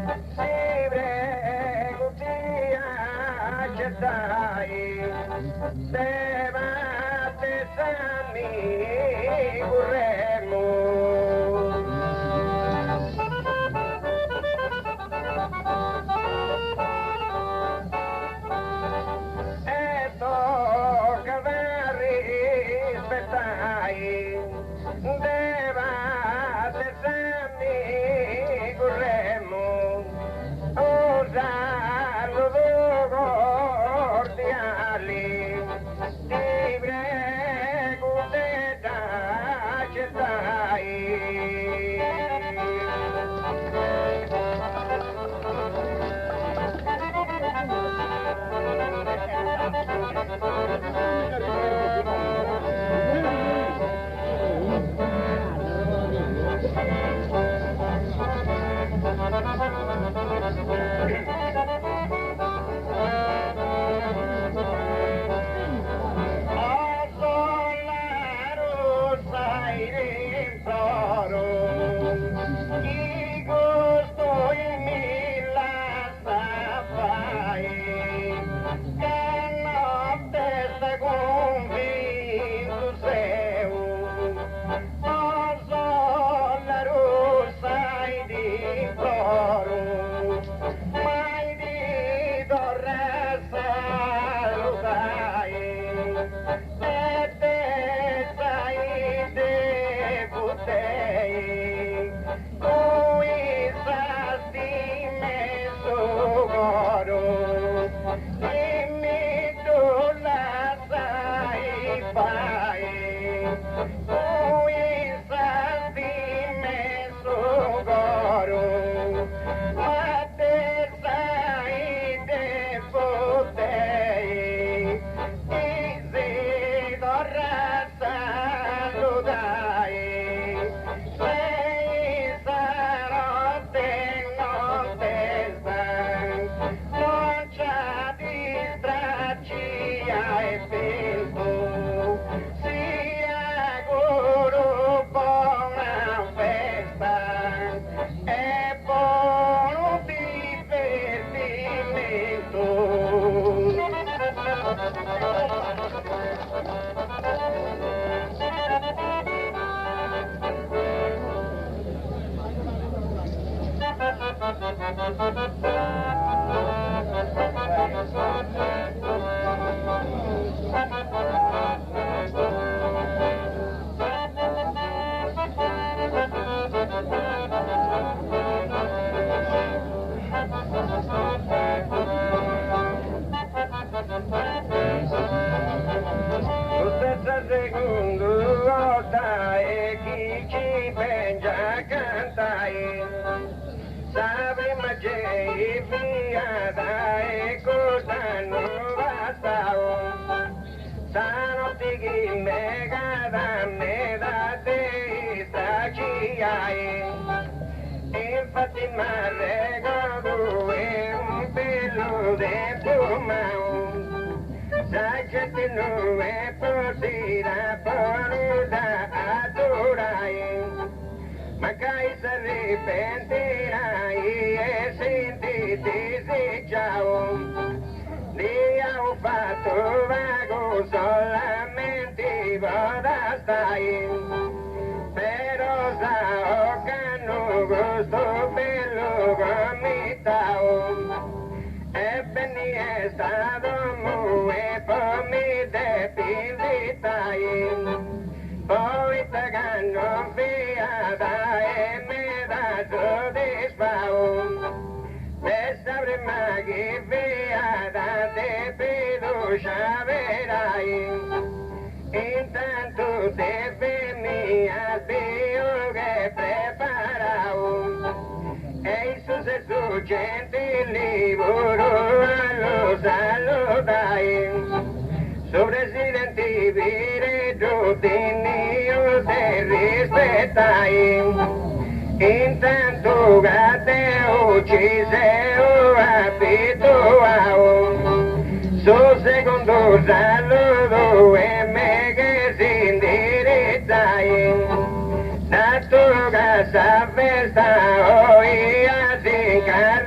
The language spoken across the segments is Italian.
Sibre gutia cetai, Devate sami guremu. Eto kaveri spetai, Devate sami guremu. Saludo cordiali, ti prego te accettai. Secondo volta e chi ci pensa cantai, sabe ma c'è via dai cosa non bastavo, stanotte che me cadanne da te sta ci hai, infatti mi regalo un pelo di fumao. Sai che non è possibile paura adorai, ma che si arrepentirai e senti desejao. Io ho fatto vago solamente vada stai, però so che non gusto bello come tao. Ebbene è stato e poi mi depilitai, poi te ganno via e mi da soddisfao, per sapere mai che via da te fiducia verai, intanto te fermi al bio che preparavo, e su se su gentili lo saludai. Su presidente vire tutti io te rispettai, intanto che te uccise abituavo, su secondo saluto e me che si indirizzai, dato che sa festa io si incarnai.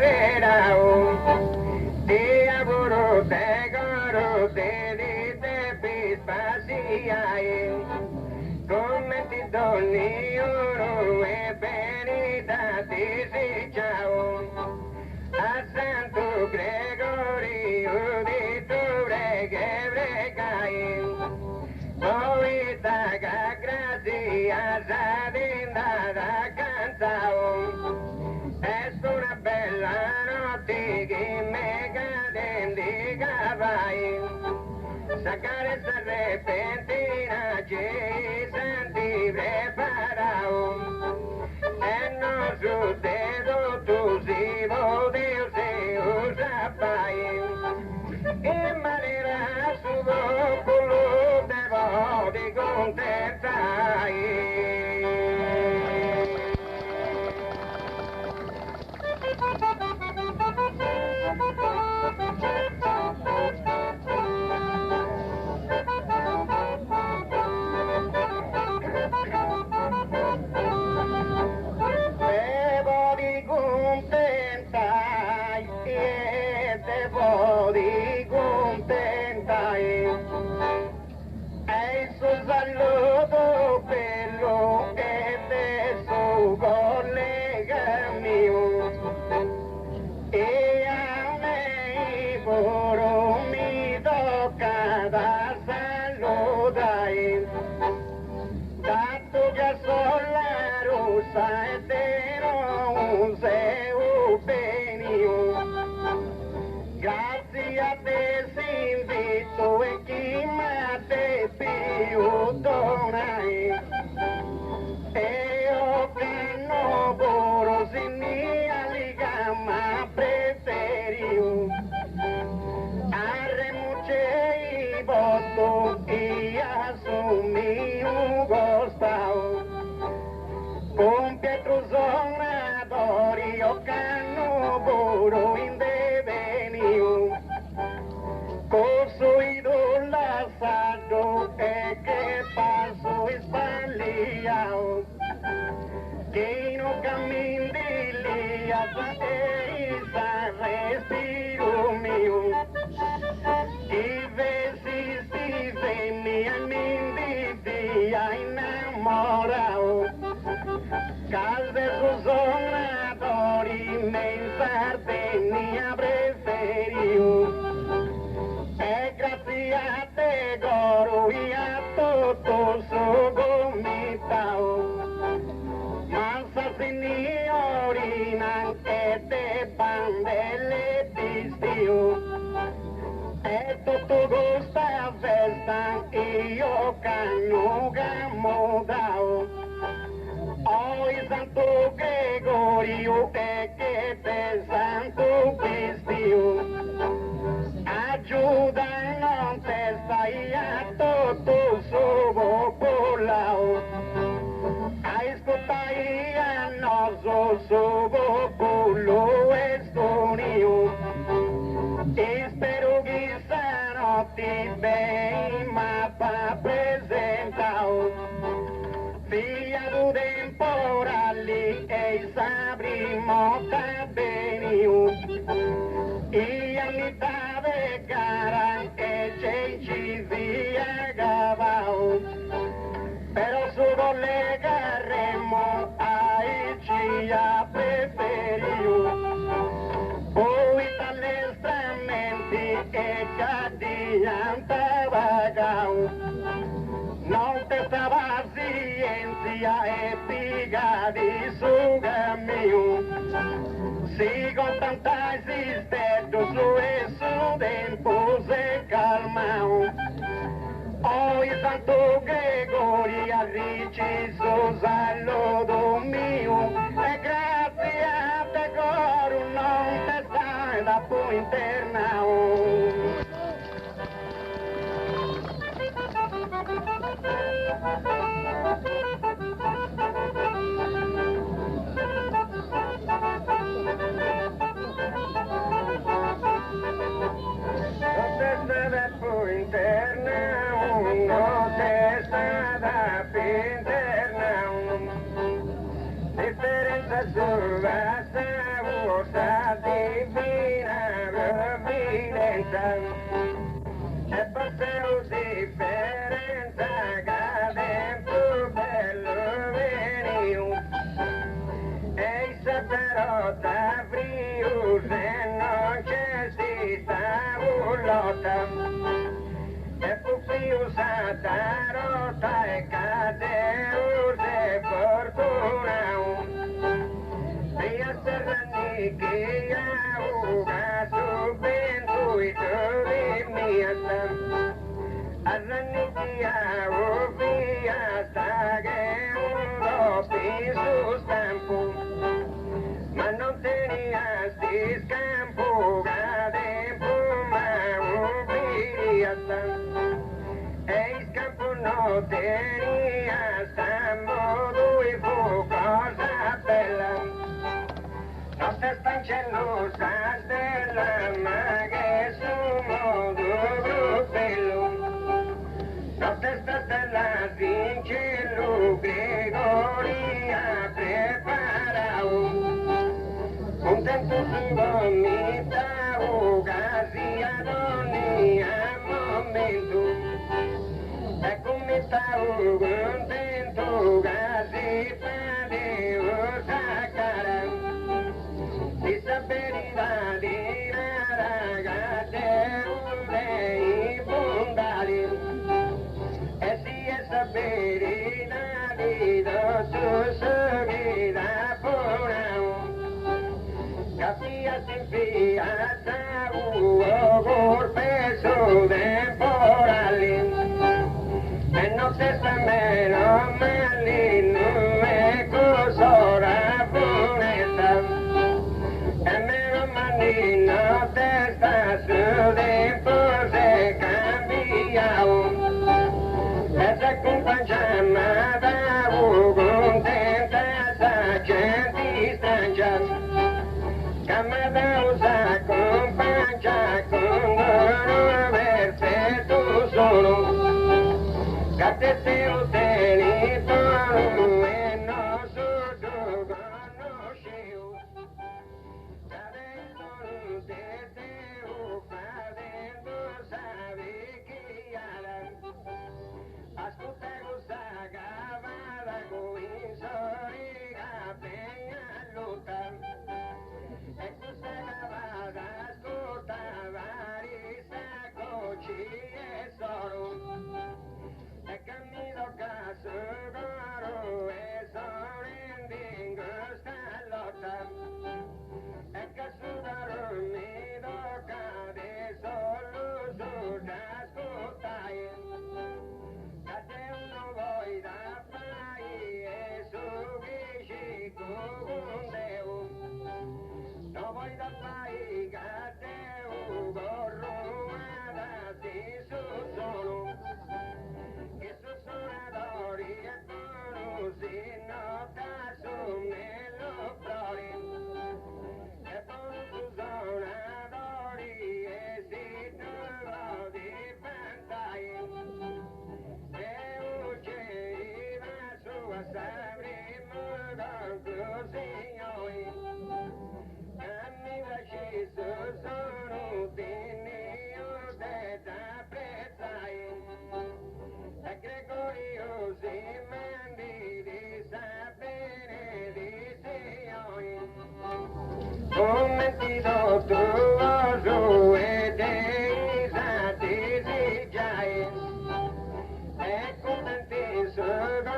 vai, sacare se repentina ci senti preparao, e non su dedo tu si Dio se usa fai, in maniera su popolo devo di contentai. Devo di contentai, devo di contentai, e il suo saluto bello e del suo collega mio, e a me pure mi tocca da salutare, dato che sono la rossa e te non sei un benio, grazie a te si invito e chi mi te più donai, e io che non puro si mia liga ma preferio, arremuce i voto e assumi un gostao, con Pietro Sonadori io canno puro in devenio, corso i l'assalto e che passo e sbagliao, che non cammin di lì e sa respiro mio, i vesi si mi amindi via innamorao, calde su sonatori me in Sardegna preferio, e grazie a te coro e a tutto su gomitao, ma sa signorina che te bandelle pistio, e tutto questa festa io canno gamodao, oi Santo Gregorio e che te Santo Pistio, aiuta non te stai a tutto su popolao, ascoltai a nostro su popolo estonio, e spero che stanotte ben mappa presentao, figlia tu temporali e saprimo benio, e a metà de cara e ci via gavao, però su collegaremo ai ci preferio, poi dalle stramenti e cadianta vagao, non te sta pazienza e piga di su cammino, si con tanta esistenza su e su tempo se calmao, oi Santo Gregorio a riciso saluto mio, e grazie a te coro non te stai da po' internao. Interna, no te stata interna, differenza survasta, vostra divina provvidenza, e passeo differenza cade più bello venio, e se però da frio se non c'è si sta lotta, e puppi usata rotta e cadeu se fortuna, via serrani que ahoga su vento y todo mi hasta Arraniquia rubia hasta que uno pisos campo mas no tenías campo de puma rubia eis campo no tenías modo y focos a pelar no te estanchen losas de la mague su modo pelo no te estás de la pinche Gregoria preparado contento su bonita abogacía donía momento e come stavo contento casi padeo sacara di saperità di ragazze dei bondali e si è saperità di tutto seguita porao capia sin fiata por peso temporali e non te sta meno malino e cos'ora funesta e meno malino te sta su tempo se cambiao e se accompagna da contenta sa gente stangia camada usa compagna con loro perfetto sono Catete oteni tono e no sotto conosceo Cadendo te o fadendo sabe che ara Ascolta cosa cavada coi soriga peña lota E cosa cavada ascolta varisa coci e soro e cammino caso caro e sorrendingo sta lotta e caso caro mi tocca di solo su da ascoltare da te uno vuoi da fai e su che ci condeo no vuoi da fai che te corro da ti su solo che sussurradori e conosci nota su nello flori e poi sussurradori e si trova di pantai e ucceriva su a sabrimo con così amica ci sono io te t'apprezzai e Gregorio si mandi di sapere di Sioi come ti do tu e te ti desigiai e contenti sono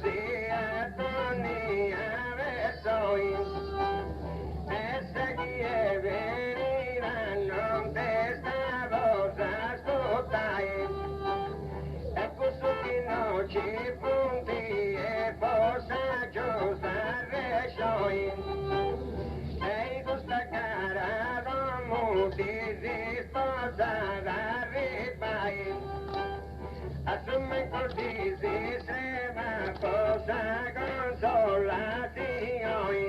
si a tonni avessoi e se chi è venita non te stavo ascoltai e questo che non ci punti e possa giusta rescioi e questa cara non ti si sposa da ripai assume così si sema possa consolazione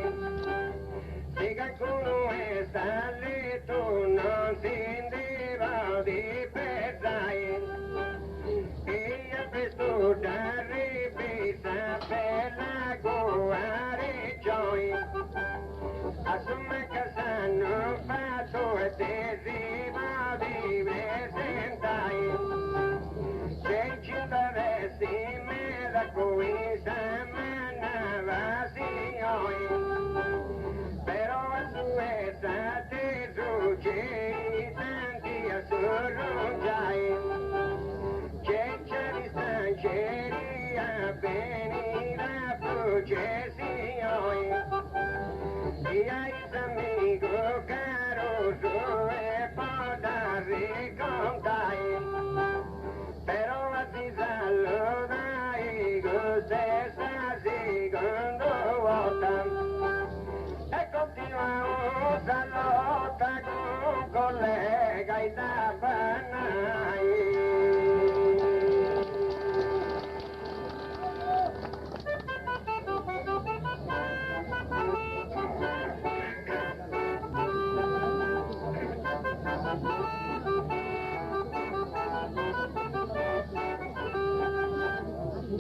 se qualcuno è salito non si deve di pesare e a questo da ripesa per la guarigione assume casa non faccio e te si va di presentai se ci dovessi me la coisa manava però a suesa te succedi tanti a sorrongiai che c'è di stanceria venire a processione e ai gozo e podare contai, però la si saluta e cos'è sta seconda volta, e continua la lotta con collega e da panai.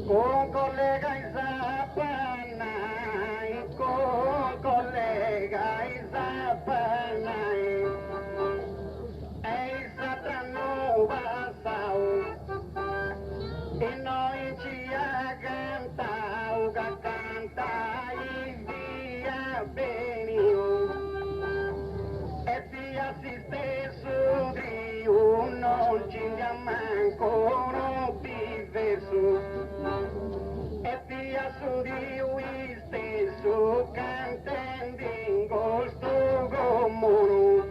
Con collega Isapanai, con collega Isapanai, e Satano Basau, e noi ci cantau, che cantai via benio, e ti assiste su Dio, non ci manco non viversu. E via su di lui stesso cantando in gosto comune,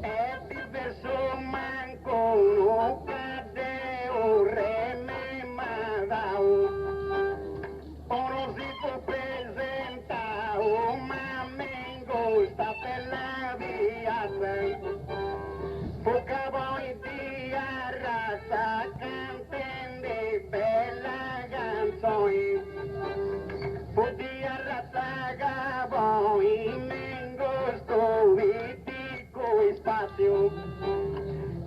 e di verso manco non cade un re me madao, ora si può presentare ma me in gosta per la via, poca voi di arrasa cantando bella canzone, podia rattaga voi mengo sto vitico spazio,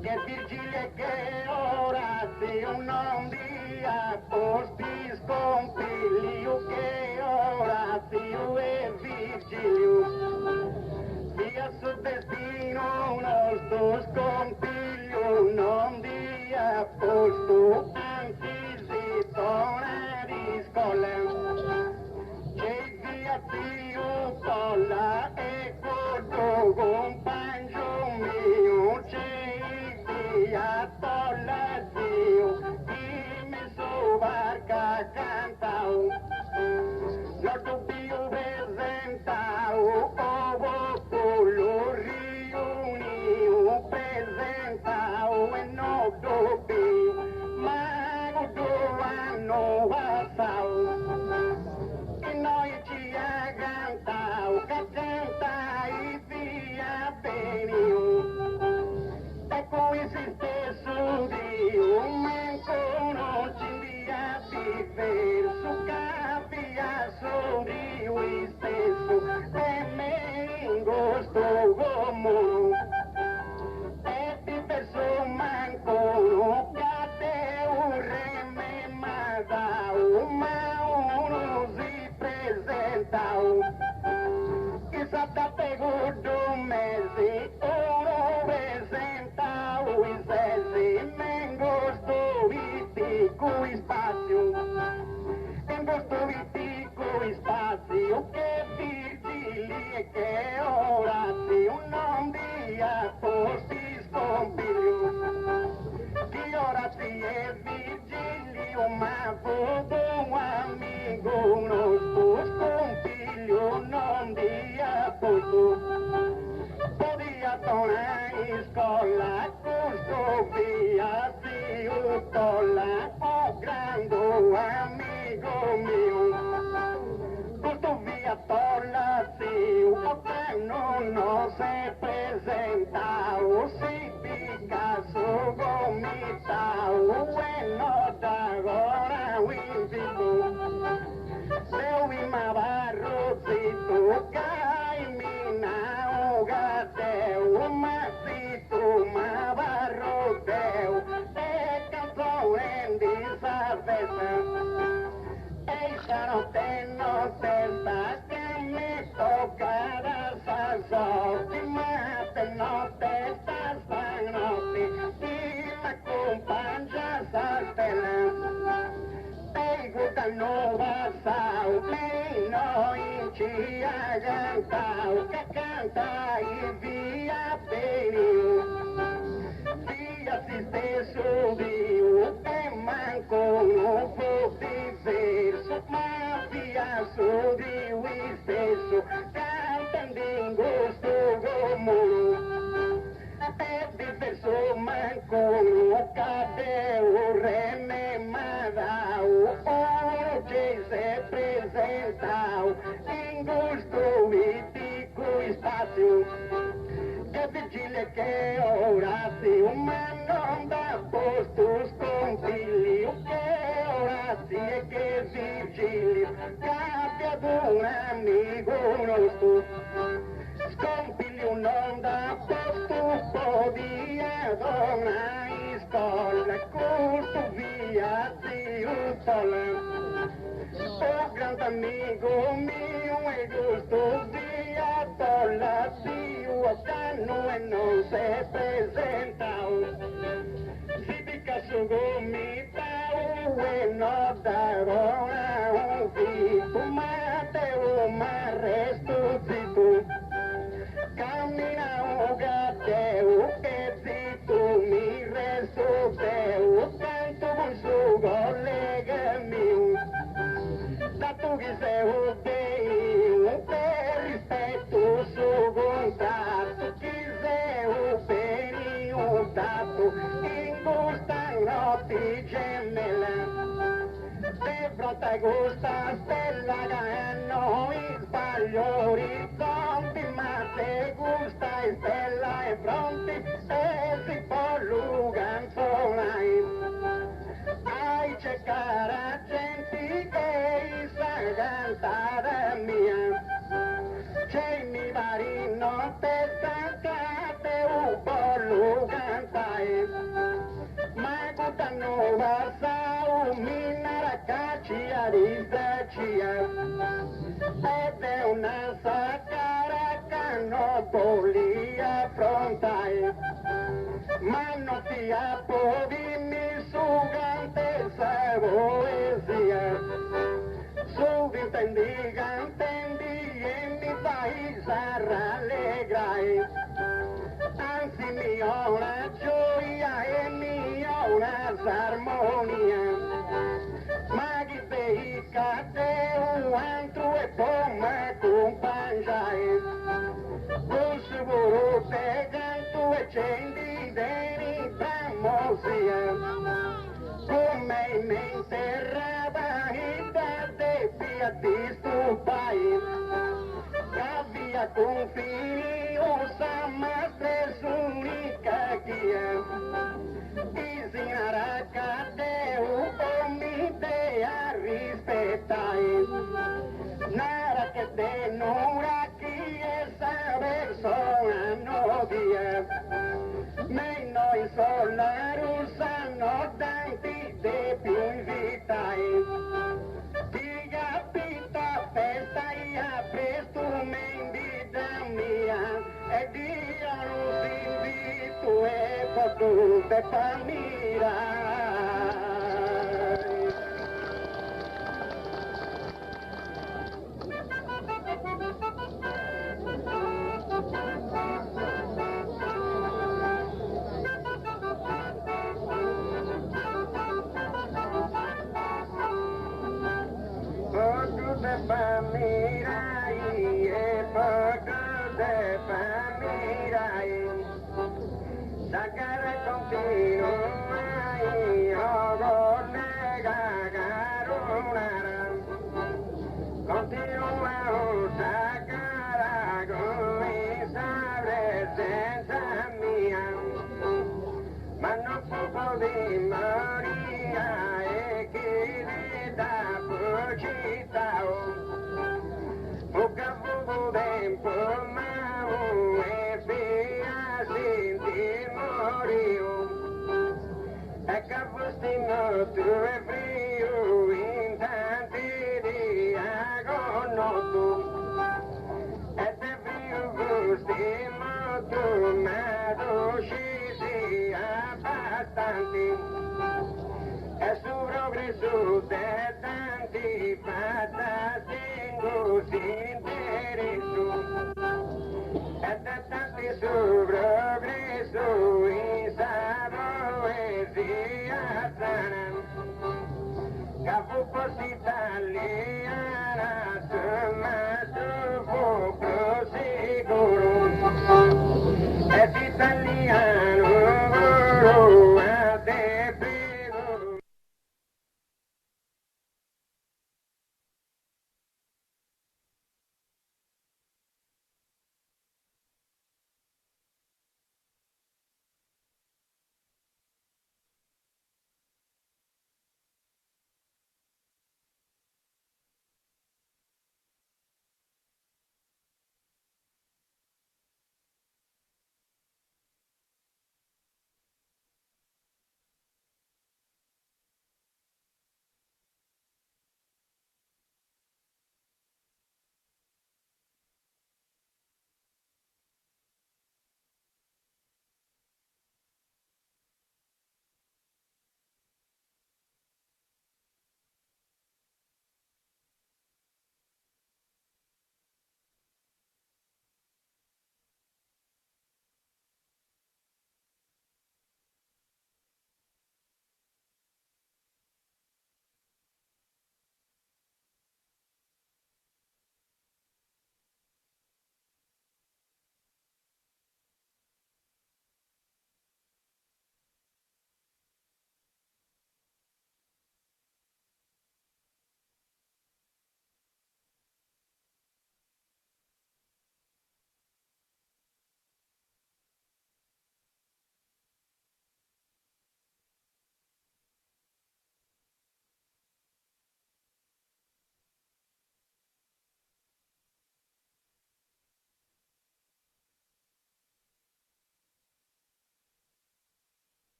che Virgilio che Orazio non dia posti scompiglio, che Orazio e Virgilio, via sul destino nostro scompiglio, non dia posto, anzi si torna di scuola, che via zio colla e corto compagno mio, c'è via tolla zio, chi mi so barca cantau, lo dubbio presentau, ovo lo riuniu, presentau e no dubbio, ma hanno passau, e noi ci cantau, che cantai via benio, e poi si stesso Dio, manco non ci dia viver, su capia su Dio stesso, e me in gosto comune, e di verso manco non cade un re me madao, ma uno si presentau, che sa da pegudo mesi, uno presentau i sesi, me gosto vitico spazio, in gosto vitico spazio, che Virgili e che Orazio non dia posti scompiglio, che Orazio e Virgilio ma voto un amigo nostro scompiglio non dia posto, podia tornare in scuola, questo via zio tolla, oh grande amigo mio, questo via tolla zio, non si presentau, si Picasso gomitau, e no d'agora winzitu, se vi ma barrozito, caimina ugateu, ma zito ma barroteu, e canzone di salvezza, e stanotte notte sta che mi tocca da salsorti, ma per notte sta stanotte, ti m'accompagna saltella, e guarda nuova sau, me noi ci cantau, che cantai via benio, via si stesso Dio, e manco non fu diverso, ma via su di lui stesso, cantando in gusto comune. Orazio, che vigile che Orazio, ma non da posto scompiglio, che Orazio e che vigili, cambia d'un amico nostro, scompiglio non da posto, podia donna in scuola, curto via di un tolle. Oh, grande amigo mio, è giusto via tolla, Dio a danno e non si presenta. Si dica su gomitao e non darò un vito, ma te ma resto zitto. Cammina un gatteo che zitto mi resto teo, tanto con su collega mio. Dato che sei un bene, per rispetto su contatto, che sei un bene, un dato, in questa notte gemella, te brota questa stella che noi sbaglio orizzonti, ma te gusta stella e fronti, e si può luganzolare. Ai cercare gente che sa cantare mia, c'è mi pari non te stancate un po' lo cantai, ma quando passa un minara caccia di cia, ed è una saccara che non puoi affrontare, ma non ti appovi su grandezza poesia, su intendi cantendi e mi fai rallegrai, anzi mi ho una gioia e mi ho una armonia, ma chi sei cade un altro e poi mi accompagnai, con sicuro te canto e cendi deni famosia, come in interrata in te via di stupai, via confini o samastre sunica chia, isinara cadeu o mi te a rispettai, nara che te nura chi essa persona novia, me noi solare sanno tanti de più invitai, ti capita festa e a presto me invita mia, e Dio non si invito e potute famiglia. Poco de famirai e poco de famirai, saccare continuai o collega caronara, continua a saccare come sabre senza mia, ma non fu di Maria e chi ne da città, poca fu tempo ma e via senti morio, e che fustino tu e frio in tanti di agonotto, e te frio fustino tu ma tu scisi abbastanti, e su progresso de tanti fantastico si interesso, e de tanti su progresso in sa poesia sana, che fu così italiana, ma tu fu prosicuro, ed italiano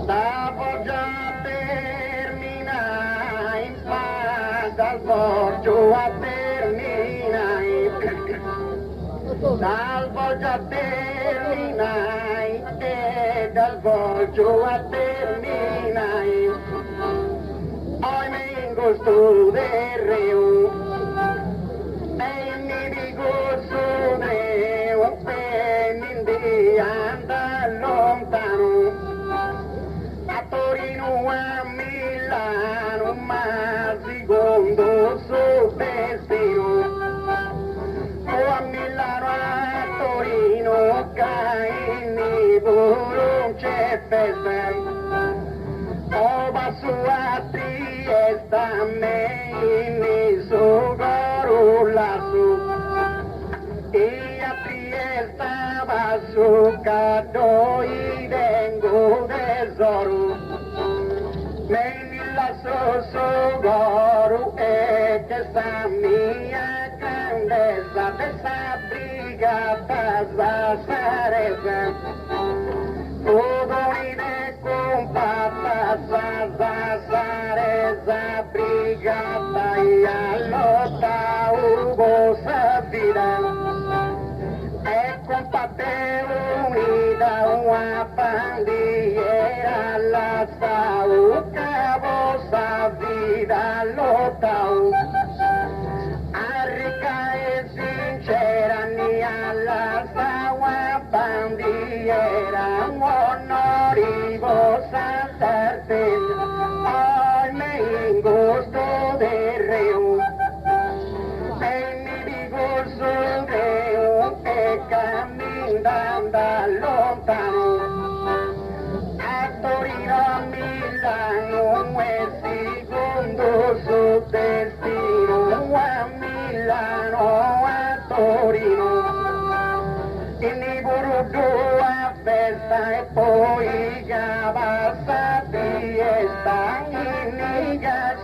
La voglio terminare in paz al voglio a terminare. Dal voglio terminare e dal voglio a terminare. Hoy me gusto de Rio e mi gusto de un penindi anda lontano a Torino a Milano ma secondo suo destino. A Milano a Torino caini non c'è festa, o va su a Trieste a me in su Gorulasu, e a Trieste va su Cadoi vengo tesoro, me la so Goru e che sta mia grandezza dessa brigata Zazzarese, Udoni de compatta Zazzarese brigata e allotta Ugo Savira e compatte unita una bandiera la sauca vossa vida lottau. Sincera ni alla sua bandiera onorivo saltarten al me gusto de reu e mi gusto de un e camminando lontano a Torino a Milano e secondo su destino a Milano a Torino in Burudo a festa e poi Gabassa fiesta in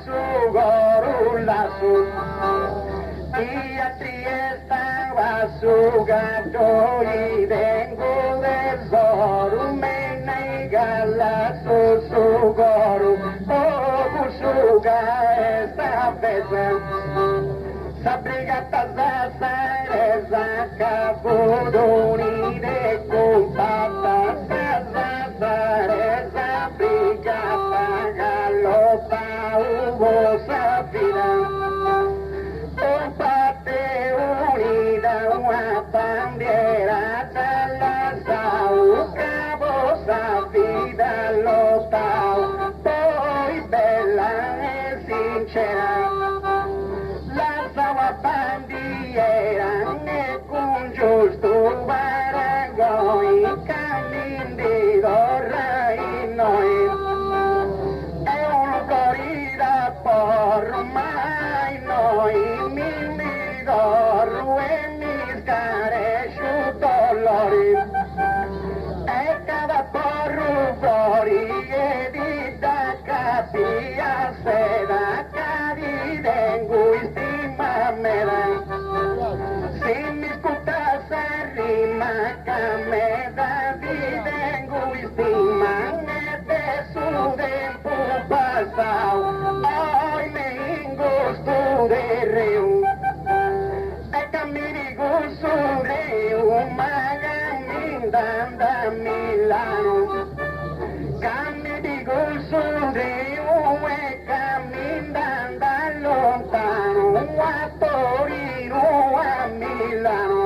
su Gorulasu e a Trieste va su Gatto e vengo tesoro me nega la su Goru o suga esta festa. Sa brigata Zazzarese Capodoni de compatta Zazzarese brigata galotta Ugo Safira compatte unita una bandiera dalla sauca vossa vida lottau poi bella e sincera bandiera e con giusto baragoi cammin di dorra in noi è un corrida por mai noi mi dorro e mi scaresciu dolori e cada porro fuori e di da capia seda cadi dengo si mi scuta se rima me da vivengo istima e su tempo passau hoy me ingosto de reu e cammini gusto reu magaminda a Milano cammini gusto reu e camminda lontano a Torino a Milano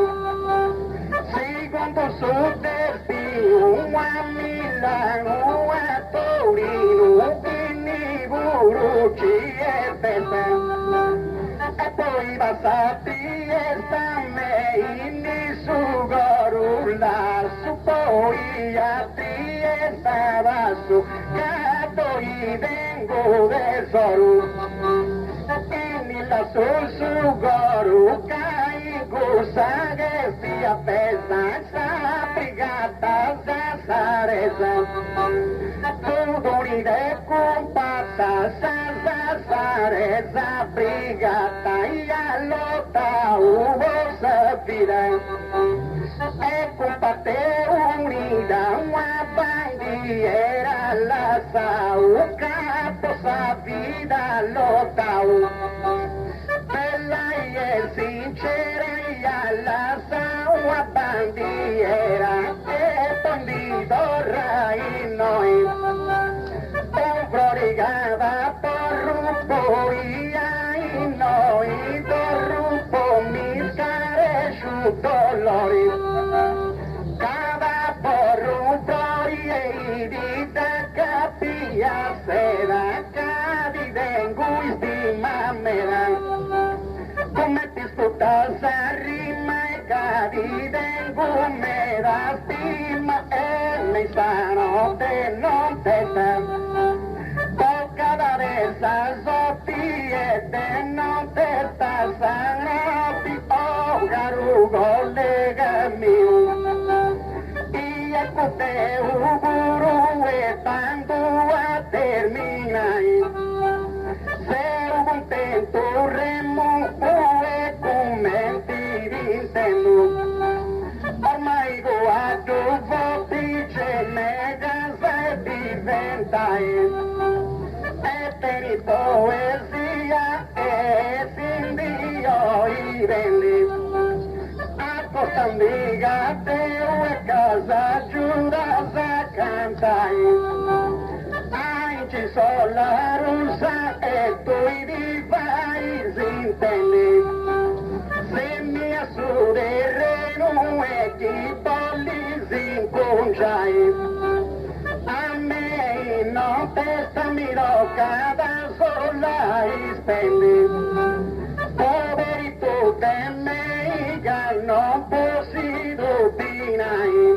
secondo su destino a Milano a Torino quindi Buruci e festa e poi va a Trieste a me in su Gorulasu poi a Trieste va su Cadoi vengo tesoro la su Goru cai gusa che sia festa sa brigata Zazzarese Udoni de compatta Zazzarese brigata e allotta Ugo Safira e compatte unita bandiera la sau, capo sa vida lotau. Bella y el sincera y a la sau a bandiera, e bandido rainoi. Un prorigada por rumbo y ai noi, por rumbo mis cares su dolori. Cada porro e vita capia sera cadi venguis di mamera come ti sputa rima e cadi vengu me da stima e mi sano te non te tocca da esa zotti e te non te sta sanati o garugo lega te uguru e tanto a terminai se contento remo e commenti vintendo ormai guardo voti ce ne casa diventai e per poesia e sin Dio i vendi Costandiga Deo e casa giura a cantai ai ci sono la russa e tu i vai intendi se mi assureremo e chi polli si inconciai a me non testa mi rocca da sola e spendi poveri tu te me non possiamo dinai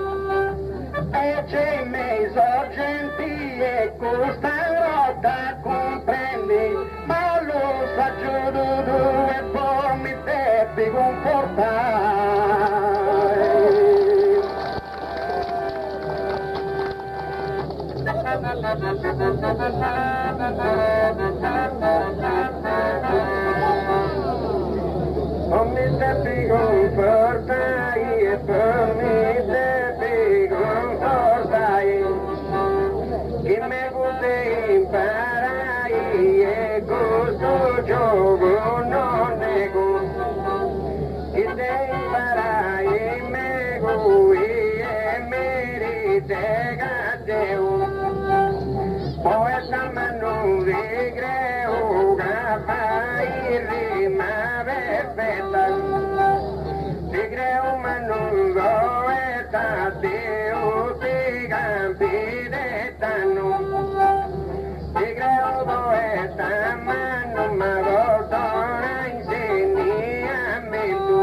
e c'è i miei sorgenti e questa rotta comprendi ma lo sa giù e poi mi devi comportare non mi devi comportare e poi mi devi comportare che mi vuoi imparare e questo gioco non nego che devi imparare me vuoi e merite Gateo poeta ma non vi creo che fai rima perfetta ti creo ma non goeta Dio ti campi dettano ti creo poeta ma non mi guarda insegnamento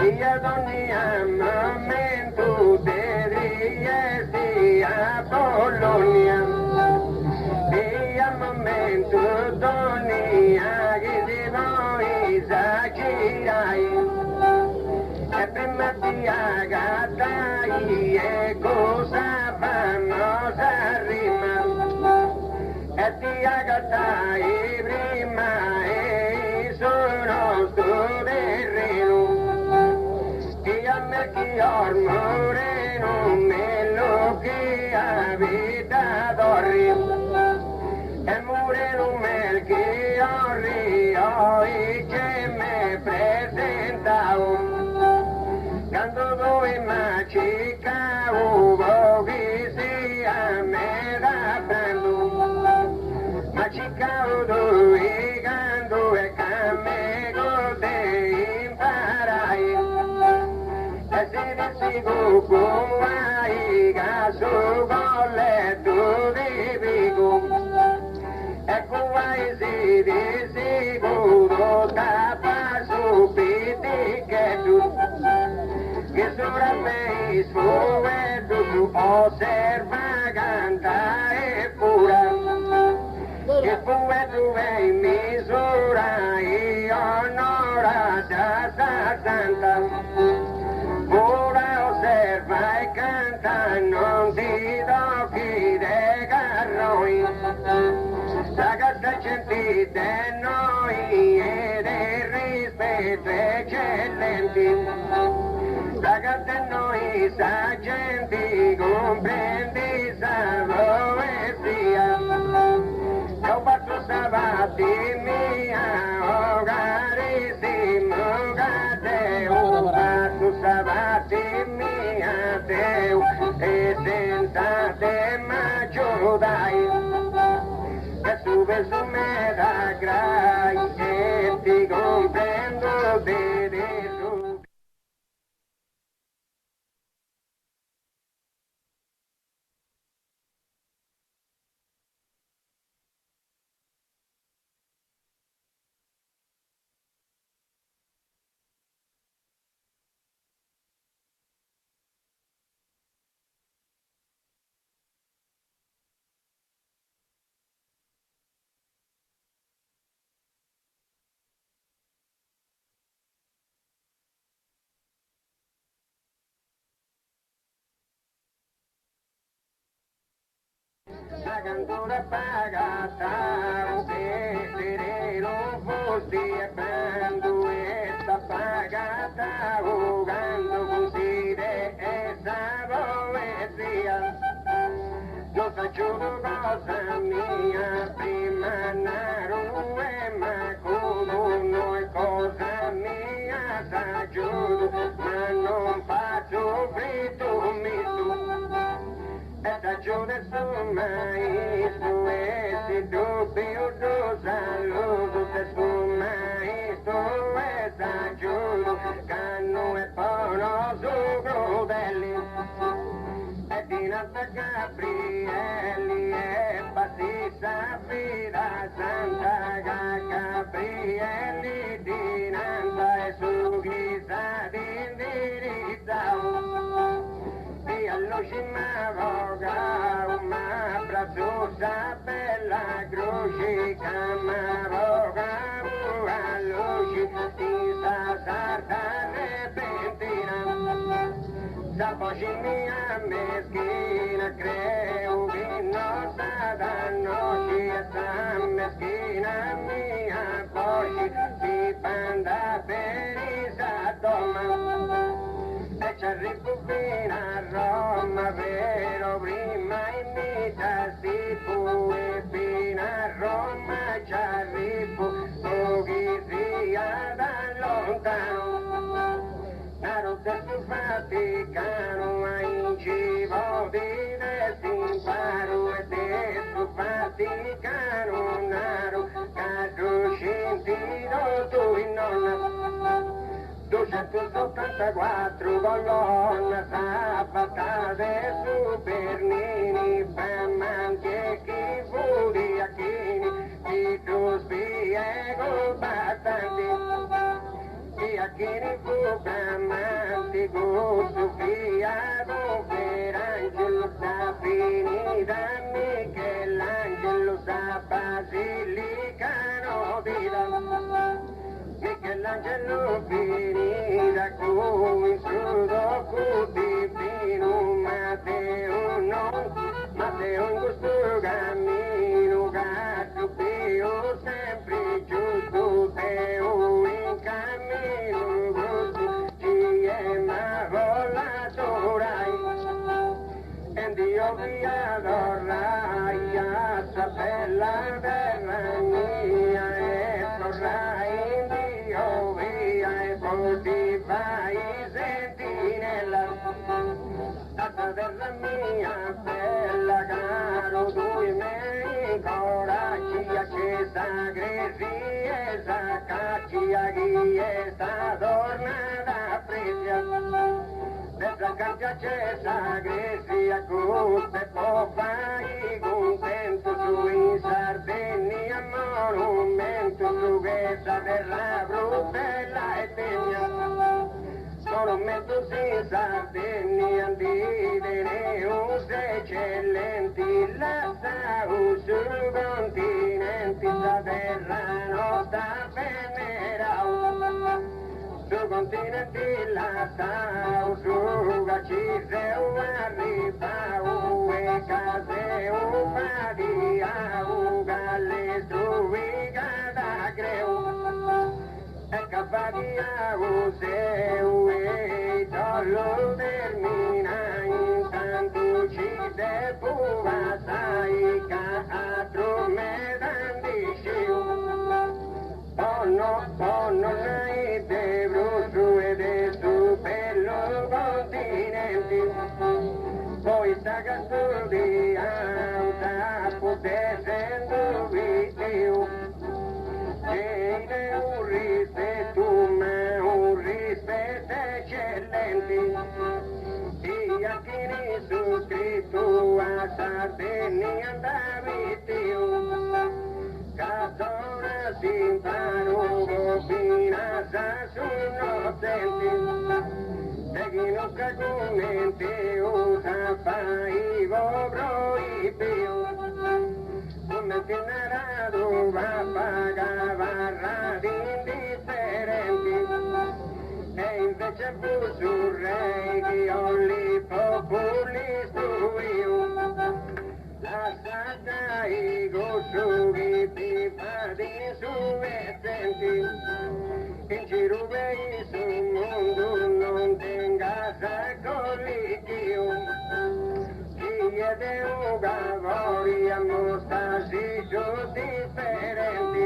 io ogni amamento te riesci a Polonia e amamento donia che ti vuoi esagerai e prima ti agattai e cosa fanno rima e ti agattai prima e sono sto terreno e a me chi ormore me lo che avete dormito e moreno me che ho e che me presentavo quando voi mi ciccavo che sia me da prendo ma ciccavo dove quando e che me così imparai e se desigo come caso con le due vivo ecco ai si desigo tapa su piti che tu che sopra me sfove tu osserva cantare pura che pure tu vei misura e onora da santa ora osserva e canta non ti tocchi dei carroi la gatta gentile noi e dei rispetto eccellenti Ragazzi noi sa gente comprendi sa poesia. Io faccio stavati mia, oh carissimo Cateo, faccio stavati mia Teo, e senza te m'aiutai, che su verso me da grai, e ti comprendo di su. La cantora pagata, un sereno fosti e quando sta pagata, jugando così essa poesia. Io faccio cosa mia, prima naro e ma come noi cosa mia s'aggiungo, ma non faccio fritto misto. E ragione su maestro e si dubbio do saluto se su maestro e s'aggiungo canno e pono su crudelli e dinanzi Gabrielli e passissa fida Santa Gabrielli dinanzi e su chissà di indirizzato. E all'ultima voga una abbracciuta bella croce che m'avoga all'usci in sta sarta repentina. Sa voce mia meschina creo che non sta da noi e sta meschina mia voce si panda per i satoma. E ci arrivo fino a Roma, vero, prima in vita si può, e fino a Roma ci arrivo, pochi sia da lontano. Naro se su Vaticano, in cibo di desimparo, e se su Vaticano, naro, cado scintino tu in nonna. 284 colonne sabatate su Bernini, Bammanti chi fu di Acchini, chi tu spiego bastanti, chi Acchini fu Bammanti, con Sofia, con Perangelo, sta finita Michelangelo, sta Basilicano di Michelangelo finita come su dopo divino Matteo non, Matteo in questo cammino gatto Dio sempre giusto Teo in cammino giusto ci è ma volato rai e Dio vi adorai a sta bella terra mia e torrai Dio via e poi vai sentinella a terra mia bella caro tu miei coraggi a che sta grezia sa cacci a chi è sta tornata fresca Dessa caccia c'è sta grezia con te può fai contento su in Sardegna monumento su questa terra brutella e degna solo metto in Sardegna di Neus eccellenti la sau sul continente sta terra non sta venerata sul continente la sau su Gacizeu arrivau e caseu fadiau galle struiga da greu e cavadiau seu e lo termina intanto ci devo assai altro me dandisci Ponno nei debro su ed su per lo continente poi sta cantando di alta potendo video e un rispetto ma un rispetto eccellente e a chi ne sono scritto a Sardegna andavi Casora si imparò fino a sono senti e chi non cagonente usa fai vobro i più come che narrato va pagava radi indifferenti e invece fu sul re che io li popoli io la santa i gosciughi pipa di suvezzenti in giro vei sul mondo non tenga secoli Dio chi è de un gavori a mostasi differenti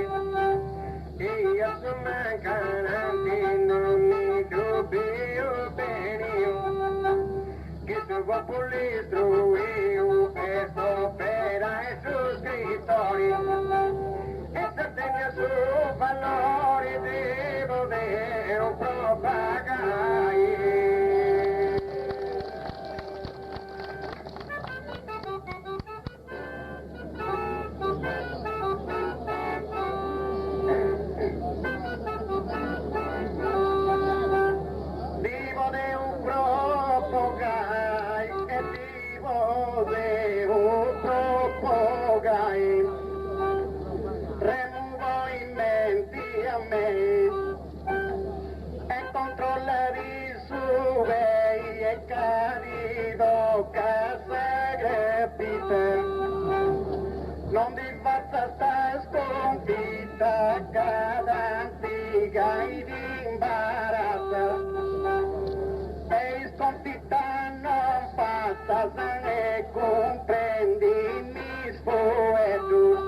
io sono mancanti non mi dubbio benio che tu vuoi pulistro io e opera e su scrittori e se tenga su valori devo vero propagare vivo de un propagai e vivo de un propagai remuvo in menti a me e controllari su vei e carido casa grepite non di forza sta sconfitta cada antica ed imbarata e sconfitta non passa se ne comprendi mis poetus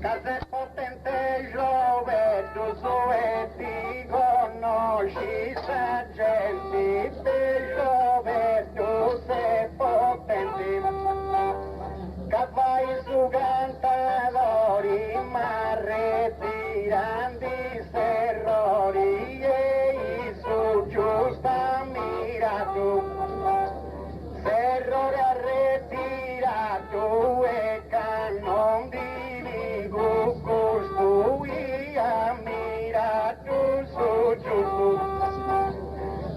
case potente giovetus e ti conosci saggenti per giovetus e potenti vai su cantadori ma retirandi serrori e su giusta mirato serrore arretirato e canon di gusto e ammirato su giusto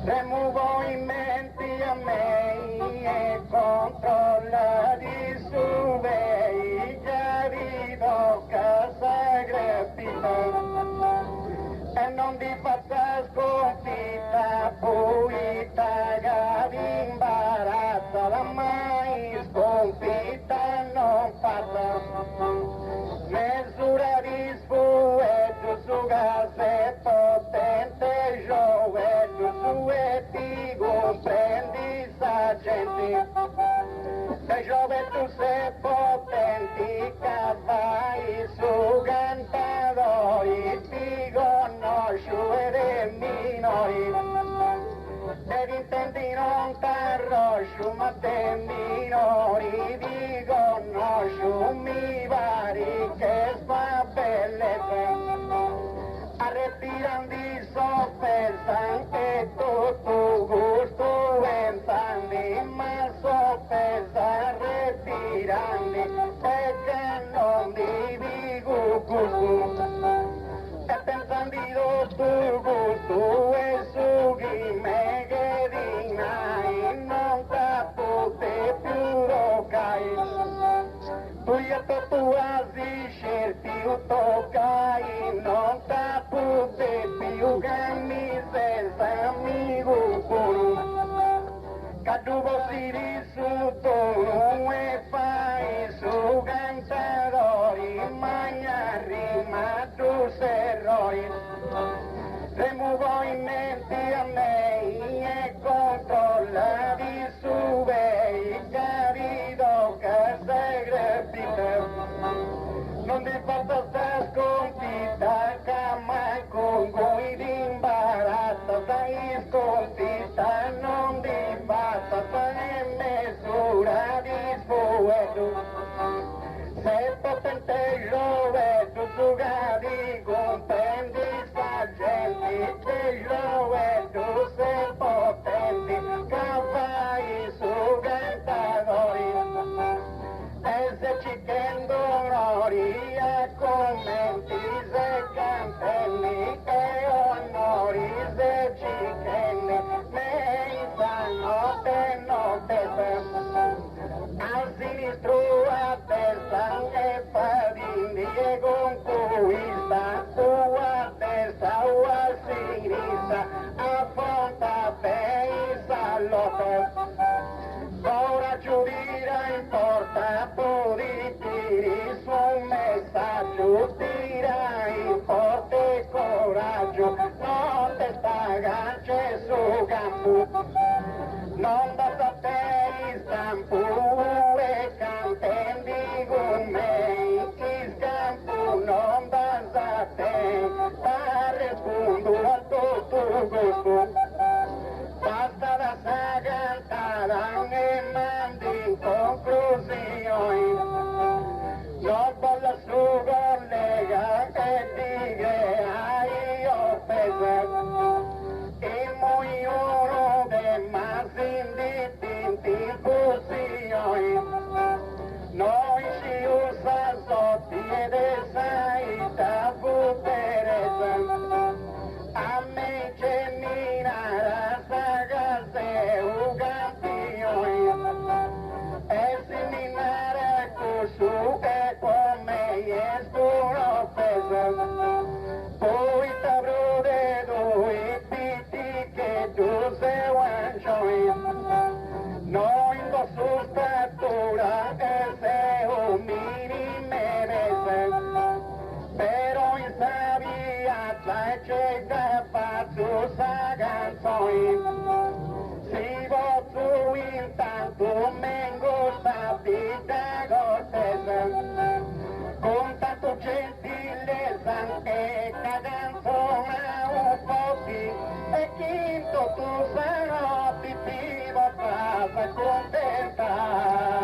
remuvo in menti a me e controlla di su vei chiarido casa grepita e non di fatta sconfitta poi taga imbarazza la mai sconfitta non fatta misura di sfuetto su case potente giovetto su e ti comprendi saggenti se giovetto se potenti cavai su cantadori ti conosco ed minori ed intendi non t'arroscio ma te minori ti conosco mi vari che fa bellezza arretirandi soffersan che tutto gusto entandi ma soffersa arretirandi e che non divi gusto e pensando tu gusto e su chi me che dinai non capute più rocai tu e tu asi scelti toccai non capute più che mi senza amico caduvo si risutto e fai su cantadori magna rima tu serroi remuvo in mente a me vedo, se potente lo vedo, su gadi comprendi sta gente, te lo vedo, se potenti, cavai su cantatori, e se ci chendo onori, a commenti, se cantelli, e onori, se ci chende, ne sanno te non te al sinistro a destra e padini e con cuista, tu a destra o a sinistra, affronta te il salotto. Ora giudira in porta, poi tiri su un messaggio, tira in forte coraggio, non te staga, c'è su campo, non basta te stampo e cantendi con me, ti scampo, non basta te, ma rispondo a tutto gusto. Basta da sta cantata e mandi in conclusione, non voglio su collega che dica hai offesa, e muoiono de más indistinti posizioni, noi si usa sotto e saita futeresa, a me c'è minara sagase un campione, e si minara cusu e come es puro peso, poi tabro de doi piti che tu se guanchoi, no ingo su statura e se umili merece, pero in sabiazza c'è da pazzo sa canzoni, si voto intanto mengo sta vita cortese, con tanto gentilezza e cadanzona un po' di, e quinto tu sarò ti vivo a casa contenta.